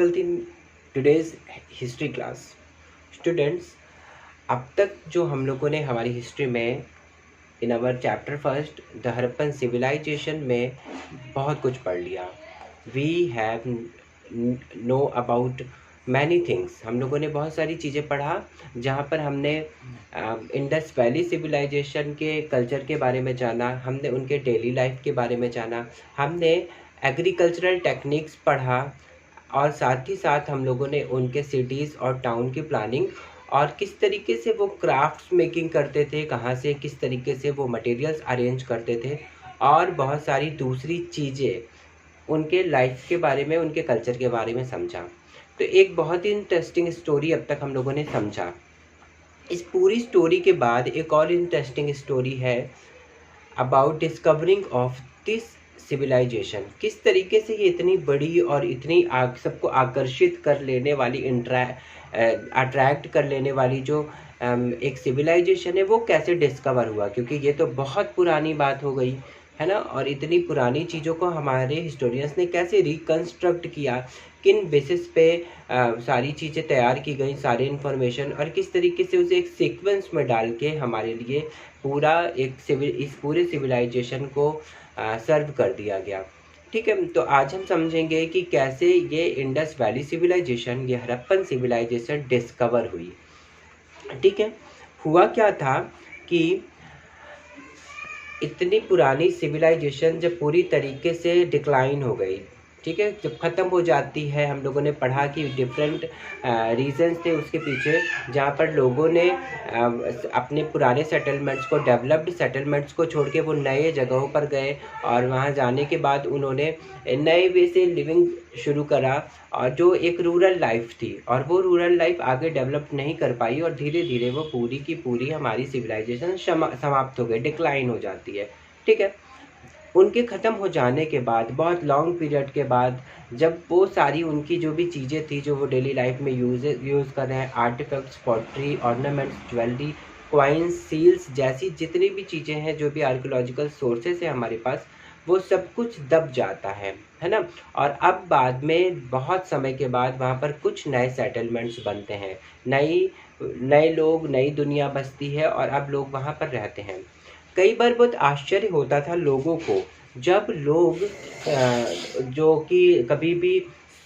difficult in today's history class. Students, अब तक जो हम लोगों ने हमारी हिस्ट्री में in our chapter first the Harappan civilization में बहुत कुछ पढ़ लिया. We have know about many things. हम लोगों ने बहुत सारी चीज़ें पढ़ा जहाँ पर हमने इंडस वैली सिविलाइजेशन के कल्चर के बारे में जाना, हमने उनके डेली लाइफ के बारे में जाना, हमने एग्रीकल्चरल टेक्निक्स पढ़ा और साथ ही साथ हम लोगों ने उनके सिटीज़ और टाउन की प्लानिंग और किस तरीके से वो क्राफ्ट्स मेकिंग करते थे, कहाँ से किस तरीके से वो मटेरियल्स अरेंज करते थे और बहुत सारी दूसरी चीज़ें उनके लाइफ के बारे में, उनके कल्चर के बारे में समझा. तो एक बहुत ही इंटरेस्टिंग स्टोरी अब तक हम लोगों ने समझा. इस पूरी स्टोरी के बाद एक और इंटरेस्टिंग स्टोरी है about discovering of this civilization. किस तरीके से ये इतनी बड़ी और इतनी सबको आकर्षित कर लेने वाली, अट्रैक्ट कर लेने वाली जो एक सिविलाइजेशन है वो कैसे डिस्कवर हुआ, क्योंकि ये तो बहुत पुरानी बात हो गई है ना. और इतनी पुरानी चीज़ों को हमारे हिस्टोरियंस ने कैसे रिकंस्ट्रक्ट किया, किन बेसिस पे सारी चीज़ें तैयार की गई, सारे इन्फॉर्मेशन, और किस तरीके से उसे एक सीक्वेंस में डाल के हमारे लिए पूरा इस पूरे सिविलाइजेशन को सर्व कर दिया गया. ठीक है, तो आज हम समझेंगे कि कैसे ये इंडस वैली सिविलाइजेशन, ये हड़प्पन सिविलाइजेशन डिस्कवर हुई. ठीक है, हुआ क्या था कि इतनी पुरानी सिविलाइजेशन जब पूरी तरीके से डिक्लाइन हो गई, ठीक है, जब ख़त्म हो जाती है, हम लोगों ने पढ़ा कि डिफरेंट रीजंस थे उसके पीछे, जहाँ पर लोगों ने अपने पुराने सेटलमेंट्स को, डेवलप्ड सेटलमेंट्स को छोड़ के वो नए जगहों पर गए और वहाँ जाने के बाद उन्होंने नए वे से लिविंग शुरू करा, और जो एक रूरल लाइफ थी और वो रूरल लाइफ आगे डेवलप नहीं कर पाई और धीरे धीरे वो पूरी की पूरी हमारी सिविलाइजेशन समाप्त हो गई, डिक्लाइन हो जाती है. ठीक है, उनके ख़त्म हो जाने के बाद बहुत लॉन्ग पीरियड के बाद जब वो सारी उनकी जो भी चीज़ें थी जो वो डेली लाइफ में यूज़ कर रहे हैं, artifacts, pottery, ornaments, jewellery, coins, seals जैसी जितनी भी चीज़ें हैं, जो भी आर्कियोलॉजिकल सोर्सेस है हमारे पास, वो सब कुछ दब जाता है ना. और अब बाद में बहुत समय के बाद वहाँ पर कुछ नए सेटलमेंट्स बनते हैं, नए लोग, नई दुनिया बसती है और अब लोग वहाँ पर रहते हैं. कई बार बहुत आश्चर्य होता था लोगों को जब लोग जो कि कभी भी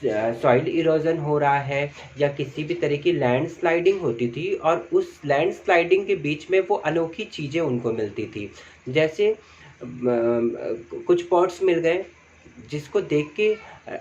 सॉइल इरोजन हो रहा है या किसी भी तरह की लैंड स्लाइडिंग होती थी और उस लैंड स्लाइडिंग के बीच में वो अनोखी चीज़ें उनको मिलती थी. जैसे कुछ पॉट्स मिल गए जिसको देख के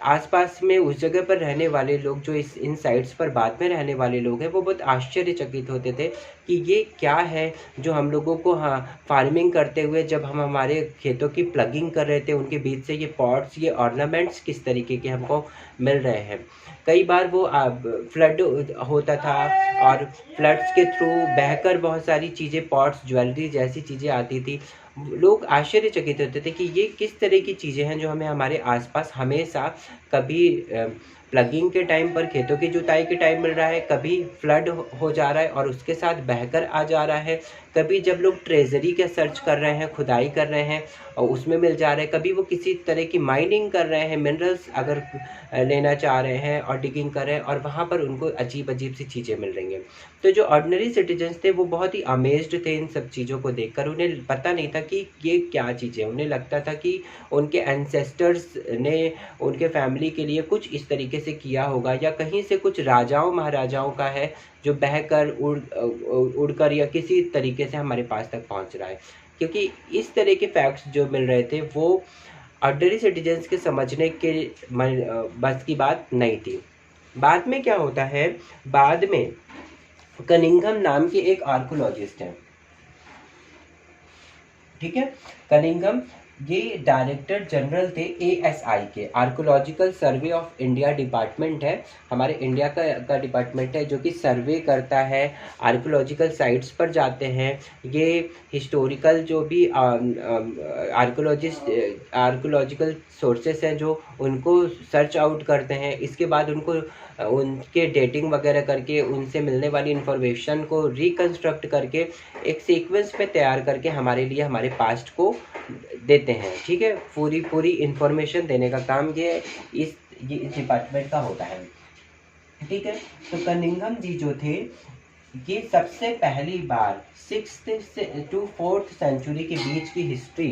आसपास में उस जगह पर रहने वाले लोग, जो इन साइट्स पर बाद में रहने वाले लोग हैं, वो बहुत आश्चर्यचकित होते थे कि ये क्या है जो हम लोगों को, हाँ, फार्मिंग करते हुए जब हम हमारे खेतों की प्लगिंग कर रहे थे उनके बीच से ये पॉट्स, ये ऑर्नामेंट्स किस तरीके के हमको मिल रहे हैं. कई बार वो फ्लड होता था और फ्लड्स के थ्रू बहकर बहुत सारी चीज़ें, पॉट्स, ज्वेलरी जैसी चीज़ें आती थी. लोग आश्चर्यचकित होते थे कि ये किस तरह की चीज़ें हैं जो हमें हमारे आसपास हमेशा, कभी प्लगिंग के टाइम पर, खेतों की जुताई के टाइम मिल रहा है, कभी फ्लड हो जा रहा है और उसके साथ बहकर आ जा रहा है, कभी जब लोग ट्रेजरी का सर्च कर रहे हैं, खुदाई कर रहे हैं और उसमें मिल जा रहे हैं, कभी वो किसी तरह की माइनिंग कर रहे हैं, मिनरल्स अगर लेना चाह रहे हैं और डिगिंग कर रहे हैं और वहाँ पर उनको अजीब अजीब सी चीज़ें मिल रही हैं. तो जो ऑर्डिनरी सिटीजन्स थे वो बहुत ही अमेज्ड थे इन सब चीज़ों को देखकर. उन्हें पता नहीं था कि ये क्या चीज़ें, उन्हें लगता था कि उनके एंसेस्टर्स ने उनके फैमिली के लिए कुछ इस तरीके से किया होगा या कहीं से कुछ राजाओं महाराजाओं का है जो बहकर उड़कर या किसी तरीके से हमारे पास तक पहुंच रहा है. क्योंकि इस तरह के फैक्ट्स जो मिल रहे थे वो ऑर्डिनरी सिटीजन्स के समझने के बस की बात नहीं थी. बाद में क्या होता है, बाद में कनिंघम नाम के एक आर्कोलॉजिस्ट हैं. ठीक है, कनिंघम ये डायरेक्टर जनरल थे ASI के, archaeological survey of India department है, हमारे इंडिया का डिपार्टमेंट है जो कि सर्वे करता है, आर्कोलॉजिकल साइट्स पर जाते हैं. ये हिस्टोरिकल जो भी आर्कोलॉजिकल सोर्सेस हैं जो उनको सर्च आउट करते हैं, इसके बाद उनको उनके डेटिंग वगैरह करके उनसे मिलने वाली इन्फॉर्मेशन को रिकंस्ट्रक्ट करके एक सीक्वेंस में तैयार करके हमारे लिए हमारे पास्ट को देते हैं. ठीक है, पूरी इन्फॉर्मेशन देने का काम ये इस डिपार्टमेंट का होता है. ठीक है। तो कनिंघम जी जो थे, ये सबसे पहली बार 6th से टू 4th सेंचुरी के बीच की हिस्ट्री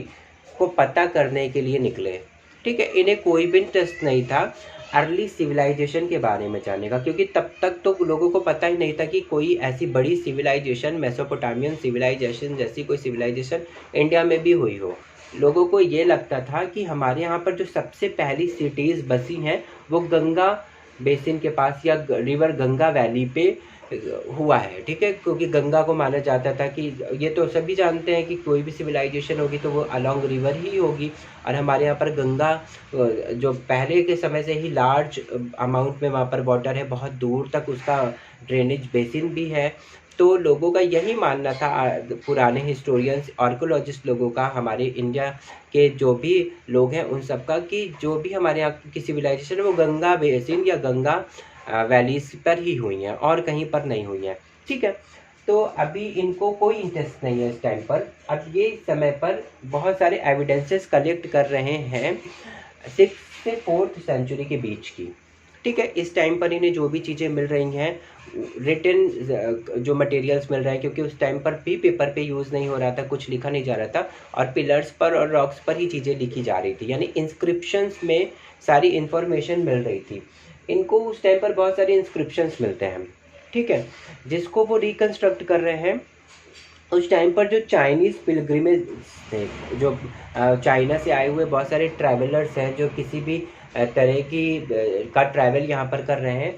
को पता करने के लिए निकले। ठीक है, इन्हें कोई भी इंटरेस्ट नहीं था अर्ली सिविलाइजेशन के बारे में जानने का, क्योंकि तब तक तो लोगों को पता ही नहीं था कि कोई ऐसी बड़ी सिविलाइजेशन, मेसोपोटामियन सिविलाइजेशन जैसी कोई सिविलाइजेशन इंडिया में भी हुई हो। लोगों को ये लगता था कि हमारे यहाँ पर जो सबसे पहली सिटीज़ बसी हैं वो गंगा बेसिन के पास या रिवर गंगा वैली पे हुआ है। ठीक है, क्योंकि गंगा को माना जाता था कि ये तो सभी जानते हैं कि कोई भी सिविलाइजेशन होगी तो वो अलोंग रिवर ही होगी, और हमारे यहाँ पर गंगा जो पहले के समय से ही लार्ज अमाउंट में वहाँ पर वाटर है, बहुत दूर तक उसका ड्रेनेज बेसिन भी है। तो लोगों का यही मानना था, पुराने हिस्टोरियंस आर्कोलॉजिस्ट लोगों का, हमारे इंडिया के जो भी लोग हैं उन सब का, कि जो भी हमारे यहाँ की सिविलाइजेशन है वो गंगा बेसिन या गंगा वैलीज पर ही हुई हैं और कहीं पर नहीं हुई हैं। ठीक है, तो अभी इनको कोई इंटरेस्ट नहीं है इस टाइम पर। अब ये समय पर बहुत सारे एविडेंसेस कलेक्ट कर रहे हैं 6th से 4th सेंचुरी के बीच की। ठीक है, इस टाइम पर इन्हें जो भी चीज़ें मिल रही हैं, रिटन जो मटेरियल्स मिल रहे हैं, क्योंकि उस टाइम पर भी पेपर पे यूज़ नहीं हो रहा था, कुछ लिखा नहीं जा रहा था, और पिलर्स पर और रॉक्स पर ही चीज़ें लिखी जा रही थी, यानी इंस्क्रिप्शंस में सारी इन्फॉर्मेशन मिल रही थी। इनको उस टाइम पर बहुत सारे इंस्क्रिप्शंस मिलते हैं। ठीक है, जिसको वो रिकन्स्ट्रक्ट कर रहे हैं। उस टाइम पर जो चाइनीज़ पिलग्रिमेज थे, जो चाइना से आए हुए बहुत सारे ट्रैवलर्स हैं, जो किसी भी तरह की का ट्रैवल यहाँ पर कर रहे हैं,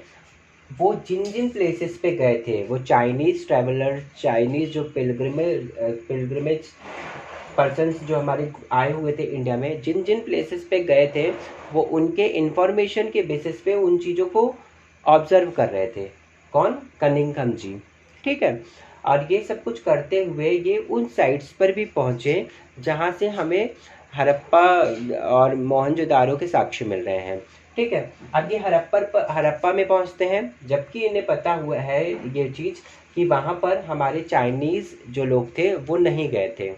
वो जिन जिन प्लेसेस पे गए थे, वो चाइनीज़ ट्रैवलर, चाइनीज़ जो पिलग्रिमेज पर्सन्स जो हमारे आए हुए थे इंडिया में, जिन जिन प्लेसेस पे गए थे, वो उनके इंफॉर्मेशन के बेसिस पे उन चीज़ों को ऑब्जर्व कर रहे थे। कौन? कनिंघम जी। ठीक है, और ये सब कुछ करते हुए ये उन साइट्स पर भी पहुँचे जहाँ से हमें हड़प्पा और मोहनजोदारो के साक्ष्य मिल रहे हैं। ठीक है, अब ये हड़प्पा में पहुँचते हैं, जबकि इन्हें पता हुआ है ये चीज़ कि वहाँ पर हमारे चाइनीज़ जो लोग थे वो नहीं गए थे।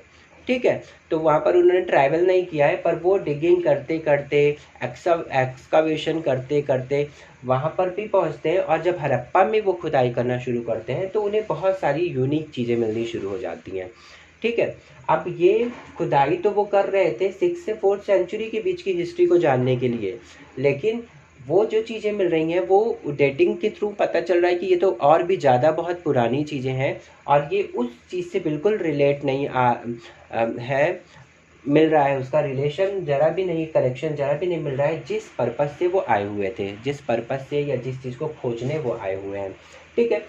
ठीक है, तो वहाँ पर उन्होंने ट्रैवल नहीं किया है, पर वो डिगिंग करते करते, एक्सकावेशन करते करते वहाँ पर भी पहुँचते हैं, और जब हड़प्पा में वो खुदाई करना शुरू करते हैं तो उन्हें बहुत सारी यूनिक चीज़ें मिलनी शुरू हो जाती हैं। ठीक है, अब ये खुदाई तो वो कर रहे थे 6th से 4th सेंचुरी के बीच की हिस्ट्री को जानने के लिए, लेकिन वो जो चीज़ें मिल रही हैं वो डेटिंग के थ्रू पता चल रहा है कि ये तो और भी ज़्यादा बहुत पुरानी चीज़ें हैं, और ये उस चीज़ से बिल्कुल रिलेट नहीं है, मिल रहा है उसका रिलेशन ज़रा भी नहीं, कनेक्शन ज़रा भी नहीं मिल रहा है जिस पर्पज़ से वो आए हुए थे, जिस पर्पज़ से या जिस चीज़ को खोजने वो आए हुए हैं। ठीक है,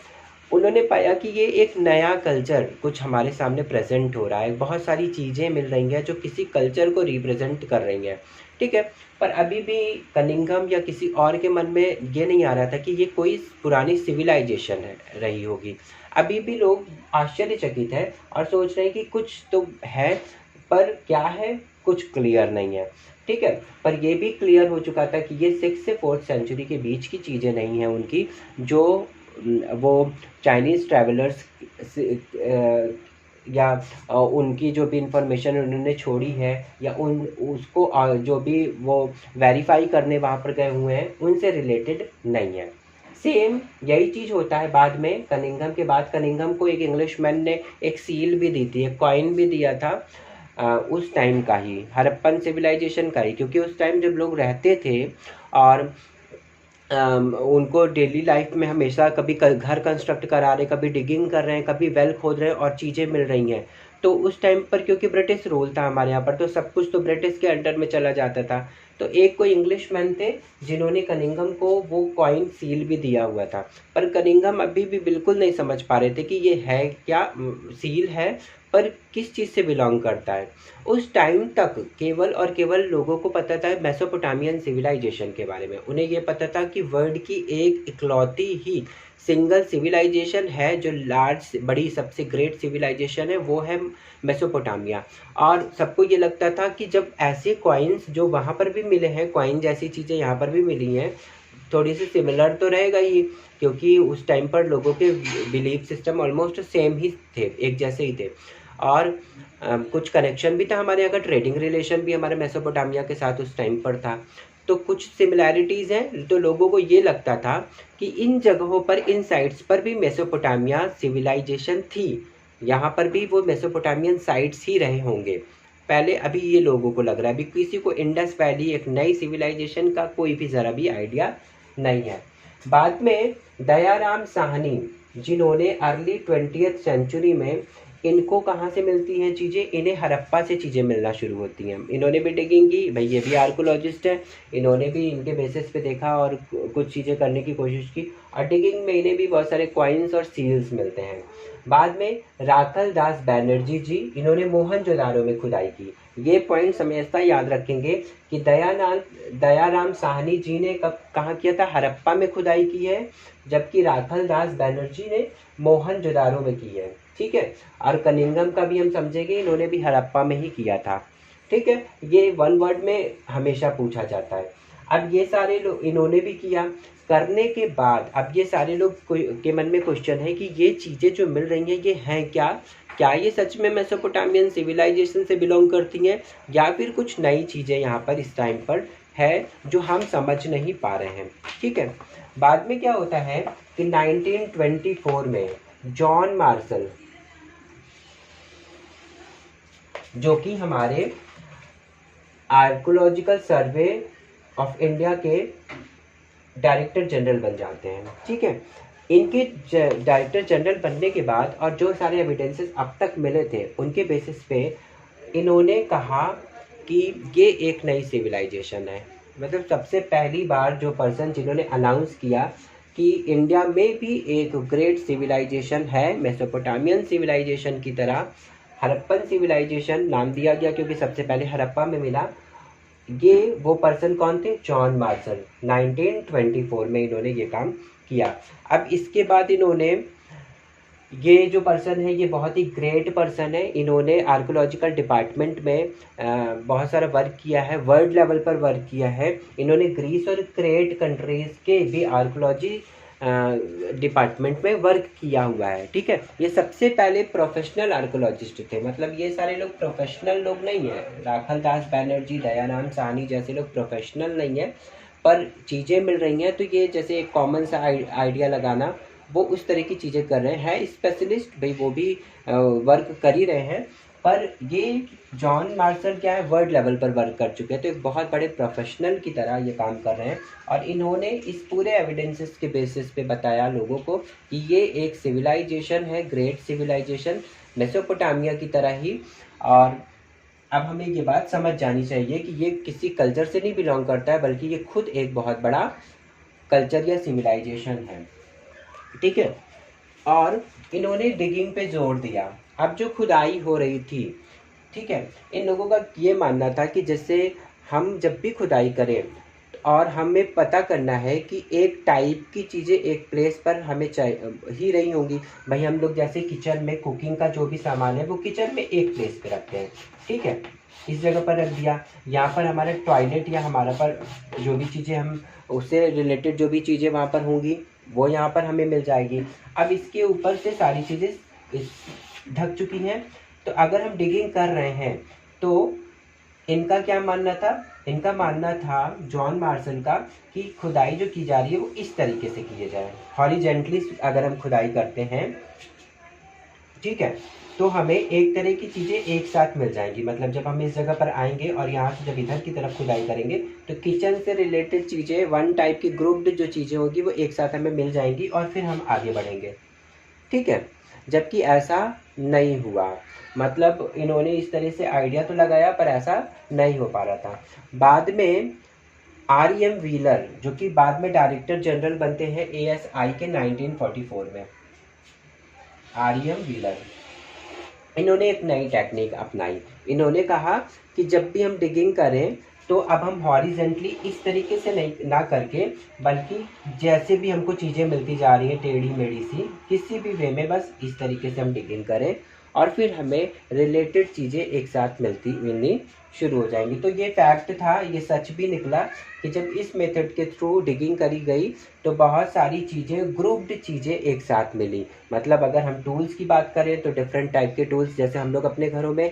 उन्होंने पाया कि ये एक नया कल्चर कुछ हमारे सामने प्रेजेंट हो रहा है, बहुत सारी चीज़ें मिल रही हैं जो किसी कल्चर को रिप्रेजेंट कर रही हैं। ठीक है, पर अभी भी कनिंघम या किसी और के मन में ये नहीं आ रहा था कि ये कोई पुरानी सिविलाइजेशन रही होगी। अभी भी लोग आश्चर्यचकित हैं और सोच रहे हैं कि कुछ तो है, पर क्या है कुछ क्लियर नहीं है। ठीक है, पर ये भी क्लियर हो चुका था कि ये 6th से 4th सेंचुरी के बीच की चीज़ें नहीं हैं उनकी, जो वो चाइनीज़ ट्रैवलर्स या उनकी जो भी इंफॉर्मेशन उन्होंने छोड़ी है, या उसको जो भी वो वेरीफाई करने वहाँ पर गए हुए हैं, उनसे रिलेटेड नहीं है। सेम यही चीज़ होता है बाद में, कनिंघम के बाद कनिंघम को एक इंग्लिशमैन ने एक सील भी दी थी, एक कॉइन भी दिया था, उस टाइम का ही, हड़प्पन सिविलाइजेशन का ही, क्योंकि उस टाइम जब लोग रहते थे और उनको डेली लाइफ में हमेशा कभी घर कंस्ट्रक्ट करा रहे, कभी डिगिंग कर रहे हैं, कभी वेल खोद रहे हैं और चीज़ें मिल रही हैं, तो उस टाइम पर क्योंकि ब्रिटिश रूल था हमारे यहाँ पर, तो सब कुछ तो ब्रिटिश के अंडर में चला जाता था। तो एक कोई इंग्लिशमैन थे जिन्होंने कनिंघम को वो कॉइन सील भी दिया हुआ था, पर कनिंघम अभी भी बिल्कुल नहीं समझ पा रहे थे कि ये है क्या, सील है पर किस चीज़ से बिलोंग करता है। उस टाइम तक केवल और केवल लोगों को पता था मेसोपोटामियन सिविलाइजेशन के बारे में, उन्हें ये पता था कि वर्ल्ड की एक इकलौती ही सिंगल सिविलाइजेशन है जो लार्ज, बड़ी, सबसे ग्रेट सिविलाइजेशन है, वो है मेसोपोटामिया। और सबको ये लगता था कि जब ऐसे कॉइन्स जो वहाँ पर भी मिले हैं, कॉइन जैसी चीज़ें यहाँ पर भी मिली हैं, थोड़ी सी सिमिलर तो रहेगा ही, क्योंकि उस टाइम पर लोगों के बिलीफ सिस्टम ऑलमोस्ट सेम ही थे, एक जैसे ही थे, और कुछ कनेक्शन भी था हमारे यहाँ का, ट्रेडिंग रिलेशन भी हमारे मेसोपोटामिया के साथ उस टाइम पर था। तो कुछ सिमिलैरिटीज़ हैं। तो लोगों को ये लगता था कि इन जगहों पर, इन साइट्स पर भी मेसोपोटामिया सिविलाइजेशन थी, यहाँ पर भी वो मेसोपोटामियन साइट्स ही रहे होंगे पहले। अभी ये लोगों को लग रहा है, अभी किसी को इंडस वैली एक नई सिविलाइजेशन का कोई भी ज़रा भी आइडिया नहीं है। बाद में दयाराम साहनी, जिन्होंने अर्ली 20th सेंचुरी में, इनको कहाँ से मिलती हैं चीज़ें, इन्हें हड़प्पा से चीज़ें मिलना शुरू होती हैं। इन्होंने भी डिगिंग की, भाई ये भी आर्कोलॉजिस्ट है, इन्होंने भी इनके बेसिस पे देखा और कुछ चीज़ें करने की कोशिश की, और डिगिंग में इन्हें भी बहुत सारे कॉइन्स और सील्स मिलते हैं। बाद में राखल दास बैनर्जी जी, इन्होंने मोहनजोदारो में खुदाई की। ये पॉइंट हमेशा याद रखेंगे कि दयाराम साहनी जी ने कब कहाँ किया था, हड़प्पा में खुदाई की है, जबकि राखल दास बैनर्जी ने मोहनजोदारो में की है। ठीक है, और कनिंगम का भी हम समझेंगे, इन्होंने भी हड़प्पा में ही किया था। ठीक है, ये वन वर्ड में हमेशा पूछा जाता है। अब ये सारे लोग, इन्होंने भी किया, करने के बाद अब ये सारे लोग के मन में क्वेश्चन है कि ये चीज़ें जो मिल रही हैं ये हैं क्या, क्या ये सच में मेसोपोटामियन सिविलाइजेशन से बिलोंग करती हैं, या फिर कुछ नई चीज़ें यहाँ पर इस टाइम पर है जो हम समझ नहीं पा रहे हैं। ठीक है, बाद में क्या होता है कि 1924 में जॉन मार्शल, जो कि हमारे आर्कोलॉजिकल सर्वे ऑफ इंडिया के डायरेक्टर जनरल बन जाते हैं। ठीक है, इनके डायरेक्टर जनरल बनने के बाद और जो सारे एविडेंसेस अब तक मिले थे उनके बेसिस पे इन्होंने कहा कि ये एक नई सिविलाइजेशन है। मतलब सबसे पहली बार जो पर्सन जिन्होंने अनाउंस किया कि इंडिया में भी एक ग्रेट सिविलाइजेशन है, मेसोपोटामियन सिविलाइजेशन की तरह, हड़प्पन सिविलाइजेशन नाम दिया गया क्योंकि सबसे पहले हड़प्पा में मिला। ये वो पर्सन कौन थे, जॉन मार्शल। 1924 में इन्होंने ये काम किया। अब इसके बाद इन्होंने, ये जो पर्सन है ये बहुत ही ग्रेट पर्सन है, इन्होंने आर्कोलॉजिकल डिपार्टमेंट में बहुत सारा वर्क किया है, वर्ल्ड लेवल पर वर्क किया है। इन्होंने ग्रीस और क्रेट कंट्रीज़ के भी आर्कोलॉजी डिपार्टमेंट में वर्क किया हुआ है। ठीक है, ये सबसे पहले प्रोफेशनल आर्कोलॉजिस्ट थे, मतलब ये सारे लोग प्रोफेशनल लोग नहीं हैं। राखल दास बैनर्जी, दयाराम साहनी जैसे लोग प्रोफेशनल नहीं हैं, पर चीज़ें मिल रही हैं तो ये जैसे एक कॉमन सा आइडिया लगाना, वो उस तरह की चीज़ें कर रहे हैं। स्पेशलिस्ट भाई वो भी वर्क कर ही रहे हैं, पर ये जॉन मार्शल क्या है, वर्ल्ड लेवल पर वर्क कर चुके हैं, तो एक बहुत बड़े प्रोफेशनल की तरह ये काम कर रहे हैं। और इन्होंने इस पूरे एविडेंसेस के बेसिस पे बताया लोगों को कि ये एक सिविलाइजेशन है, ग्रेट सिविलाइजेशन, मेसोपोटामिया की तरह ही। और अब हमें ये बात समझ जानी चाहिए कि ये किसी कल्चर से नहीं बिलोंग करता है, बल्कि ये खुद एक बहुत बड़ा कल्चर या सिविलाइजेशन है। ठीक है, और इन्होंने डिगिंग पे जोर दिया। अब जो खुदाई हो रही थी, ठीक है, इन लोगों का ये मानना था कि जैसे हम जब भी खुदाई करें और हमें पता करना है कि एक टाइप की चीज़ें एक प्लेस पर हमें ही रही होंगी। भाई हम लोग जैसे किचन में कुकिंग का जो भी सामान है वो किचन में एक प्लेस पे रखते हैं। ठीक है, इस जगह पर रख दिया, यहाँ पर हमारे टॉयलेट या हमारा पर जो भी चीज़ें हम उससे रिलेटेड जो भी चीज़ें वहाँ पर होंगी वो यहाँ पर हमें मिल जाएगी। अब इसके ऊपर से सारी चीज़ें ढक चुकी हैं, तो अगर हम डिगिंग कर रहे हैं तो इनका क्या मानना था, इनका मानना था जॉन मार्शल का कि खुदाई जो की जा रही है वो इस तरीके से की जाए, हॉरिजेंटली अगर हम खुदाई करते हैं, ठीक है, तो हमें एक तरह की चीज़ें एक साथ मिल जाएंगी। मतलब जब हम इस जगह पर आएंगे और यहाँ से जब इधर की तरफ खुदाई करेंगे तो किचन से रिलेटेड चीज़ें, वन टाइप की ग्रुप्ड जो चीज़ें होगी वो एक साथ हमें मिल जाएंगी और फिर हम आगे बढ़ेंगे। ठीक है, जबकि ऐसा नहीं हुआ। मतलब इन्होंने इस तरह से आइडिया तो लगाया पर ऐसा नहीं हो पा रहा था। बाद में REM व्हीलर, जो कि बाद में डायरेक्टर जनरल बनते हैं ASI के 1944 में, REM व्हीलर, इन्होंने एक नई टेक्निक अपनाई। इन्होंने कहा कि जब भी हम डिगिंग करें तो अब हम हॉरिजेंटली इस तरीके से नहीं ना करके, बल्कि जैसे भी हमको चीज़ें मिलती जा रही हैं टेढ़ी मेढ़ी सी, किसी भी वे में बस इस तरीके से हम डिगिंग करें और फिर हमें रिलेटेड चीज़ें एक साथ मिलनी शुरू हो जाएंगी। तो ये फैक्ट था, ये सच भी निकला कि जब इस मेथड के थ्रू डिगिंग करी गई तो बहुत सारी चीज़ें, ग्रुप्ड चीज़ें एक साथ मिली। मतलब अगर हम टूल्स की बात करें तो डिफरेंट टाइप के टूल्स, जैसे हम लोग अपने घरों में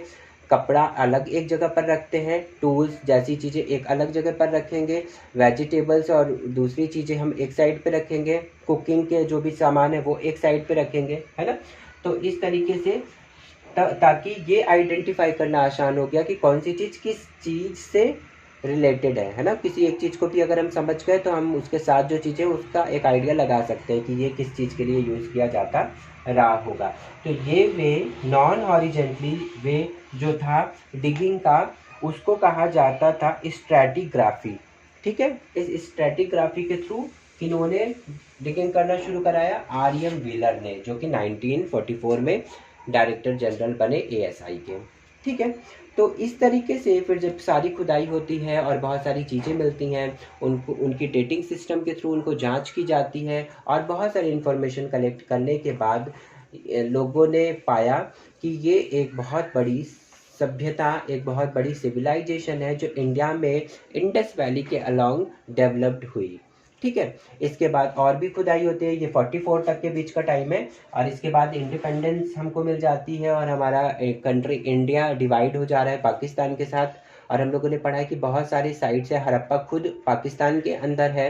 कपड़ा अलग एक जगह पर रखते हैं, टूल्स जैसी चीज़ें एक अलग जगह पर रखेंगे, वेजिटेबल्स और दूसरी चीज़ें हम एक साइड पे रखेंगे, कुकिंग के जो भी सामान है वो एक साइड पे रखेंगे, है ना। तो इस तरीके से ताकि ये आइडेंटिफाई करना आसान हो गया कि कौन सी चीज़ किस चीज़ से रिलेटेड है ना। किसी एक चीज़ को भी अगर हम समझ गए तो हम उसके साथ जो चीज़ें उसका एक आइडिया लगा सकते हैं कि ये किस चीज़ के लिए यूज़ किया जाता रहा होगा। तो ये वे नॉन हॉरिजेंटली वे जो था डिगिंग का, उसको कहा जाता था स्ट्रैटिग्राफी। ठीक है, इस स्ट्रैटिग्राफी के थ्रू इन्होंने डिगिंग करना शुरू कराया, आर.एम. व्हीलर ने, जो कि 1944 में डायरेक्टर जनरल बने एएसआई के। ठीक है, तो इस तरीके से फिर जब सारी खुदाई होती है और बहुत सारी चीज़ें मिलती हैं, उनको उनकी डेटिंग सिस्टम के थ्रू उनको जांच की जाती है और बहुत सारी इन्फॉर्मेशन कलेक्ट करने के बाद लोगों ने पाया कि ये एक बहुत बड़ी सभ्यता, एक बहुत बड़ी सिविलाइजेशन है जो इंडिया में इंडस वैली के अलोंग डेवलप्ड हुई। ठीक है, इसके बाद और भी खुदाई होती है, ये 44 तक के बीच का टाइम है और इसके बाद इंडिपेंडेंस हमको मिल जाती है और हमारा कंट्री इंडिया डिवाइड हो जा रहा है पाकिस्तान के साथ। और हम लोगों ने पढ़ा है कि बहुत सारी साइट्स है, हड़प्पा खुद पाकिस्तान के अंदर है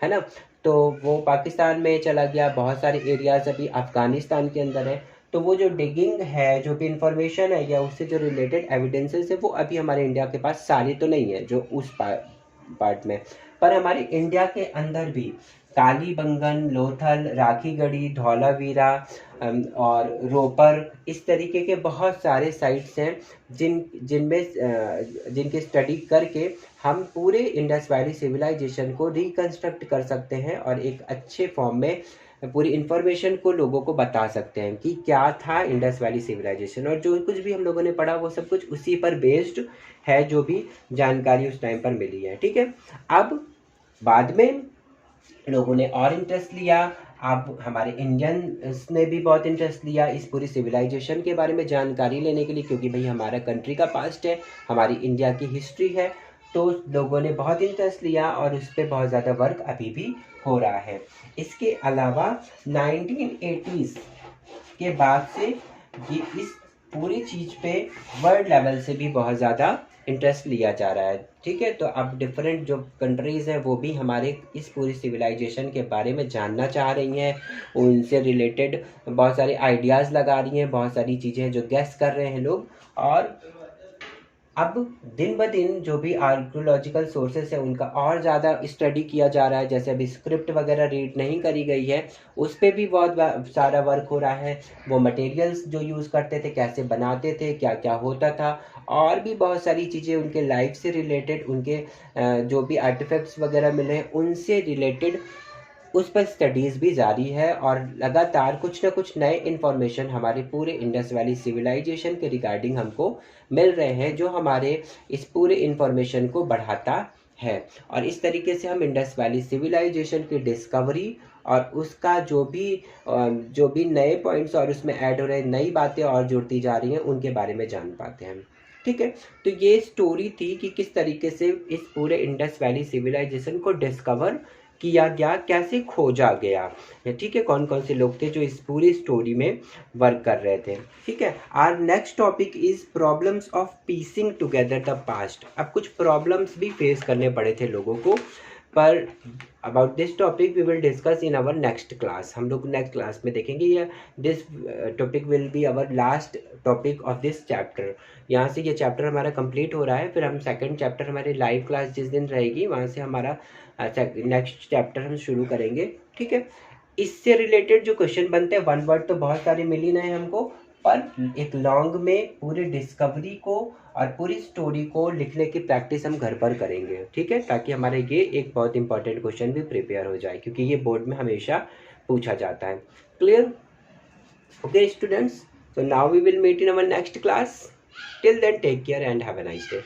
ना। तो वो पाकिस्तान में चला गया, बहुत सारे एरियाज अभी अफगानिस्तान के अंदर है। तो वो जो डिगिंग है, जो भी इंफॉर्मेशन है या उससे जो रिलेटेड एविडेंसेस है, वो अभी हमारे इंडिया के पास सारी तो नहीं है जो उस पार्ट में, पर हमारे इंडिया के अंदर भी कालीबंगन, लोथल, राखीगढ़ी, धौलावीरा और रोपर, इस तरीके के बहुत सारे साइट्स हैं जिनके स्टडी करके हम पूरे इंडस वैली सिविलाइजेशन को रिकंस्ट्रक्ट कर सकते हैं और एक अच्छे फॉर्म में पूरी इन्फॉर्मेशन को लोगों को बता सकते हैं कि क्या था इंडस वैली सिविलाइजेशन। और जो कुछ भी हम लोगों ने पढ़ा वो सब कुछ उसी पर बेस्ड है, जो भी जानकारी उस टाइम पर मिली है। ठीक है, अब बाद में लोगों ने और इंटरेस्ट लिया, अब हमारे इंडियंस ने भी बहुत इंटरेस्ट लिया इस पूरी सिविलाइजेशन के बारे में जानकारी लेने के लिए, क्योंकि भाई हमारा कंट्री का पास्ट है, हमारी इंडिया की हिस्ट्री है। तो लोगों ने बहुत इंटरेस्ट लिया और उस पर बहुत ज़्यादा वर्क अभी भी हो रहा है। इसके अलावा 1980s के बाद से ये इस पूरी चीज़ पे वर्ल्ड लेवल से भी बहुत ज़्यादा इंटरेस्ट लिया जा रहा है। ठीक है, तो अब डिफरेंट जो कंट्रीज़ हैं वो भी हमारे इस पूरी सिविलाइजेशन के बारे में जानना चाह रही हैं, उनसे रिलेटेड बहुत सारे आइडियाज़ लगा रही हैं, बहुत सारी चीज़ें जो गेस कर रहे हैं लोग। और अब दिन ब दिन जो भी आर्कियोलॉजिकल सोर्सेस है उनका और ज़्यादा स्टडी किया जा रहा है। जैसे अभी स्क्रिप्ट वगैरह रीड नहीं करी गई है, उस पर भी बहुत सारा वर्क हो रहा है। वो मटेरियल्स जो यूज़ करते थे, कैसे बनाते थे, क्या क्या होता था, और भी बहुत सारी चीज़ें उनके लाइफ से रिलेटेड, उनके जो भी आर्टिफैक्ट्स वगैरह मिले हैं उनसे रिलेटेड, उस पर स्टडीज़ भी जारी है। और लगातार कुछ ना कुछ नए इन्फॉर्मेशन हमारे पूरे इंडस वैली सिविलाइजेशन के रिगार्डिंग हमको मिल रहे हैं, जो हमारे इस पूरे इन्फॉर्मेशन को बढ़ाता है। और इस तरीके से हम इंडस वैली सिविलाइजेशन की डिस्कवरी और उसका जो भी नए पॉइंट्स और उसमें ऐड हो रहे नई बातें और जुड़ती जा रही हैं, उनके बारे में जान पाते हैं। ठीक है, तो ये स्टोरी थी कि किस तरीके से इस पूरे इंडस वैली सिविलाइजेशन को डिस्कवर किया गया, कैसे खोजा गया। ठीक है, कौन कौन से लोग थे जो इस पूरी स्टोरी में वर्क कर रहे थे। ठीक है, our next topic is problems of piecing together the past. अब कुछ प्रॉब्लम्स भी फेस करने पड़े थे लोगों को, पर about this topic we will discuss in our next class. हम लोग नेक्स्ट क्लास में देखेंगे। ये this topic will be our last topic of this chapter. यहाँ से ये चैप्टर हमारा कंप्लीट हो रहा है, फिर हम सेकंड चैप्टर हमारी लाइव क्लास जिस दिन रहेगी वहाँ से हमारा नेक्स्ट चैप्टर हम शुरू करेंगे। ठीक है, इससे रिलेटेड जो क्वेश्चन बनते हैं, वन वर्ड तो बहुत सारे मिल ही रहे हमको, पर एक लॉन्ग में पूरी डिस्कवरी को और पूरी स्टोरी को लिखने की प्रैक्टिस हम घर पर करेंगे। ठीक है, ताकि हमारे ये एक बहुत इंपॉर्टेंट क्वेश्चन भी प्रिपेयर हो जाए, क्योंकि ये बोर्ड में हमेशा पूछा जाता है। Clear? Okay students, so now we will meet in our next class. Till then, take care and have a nice day.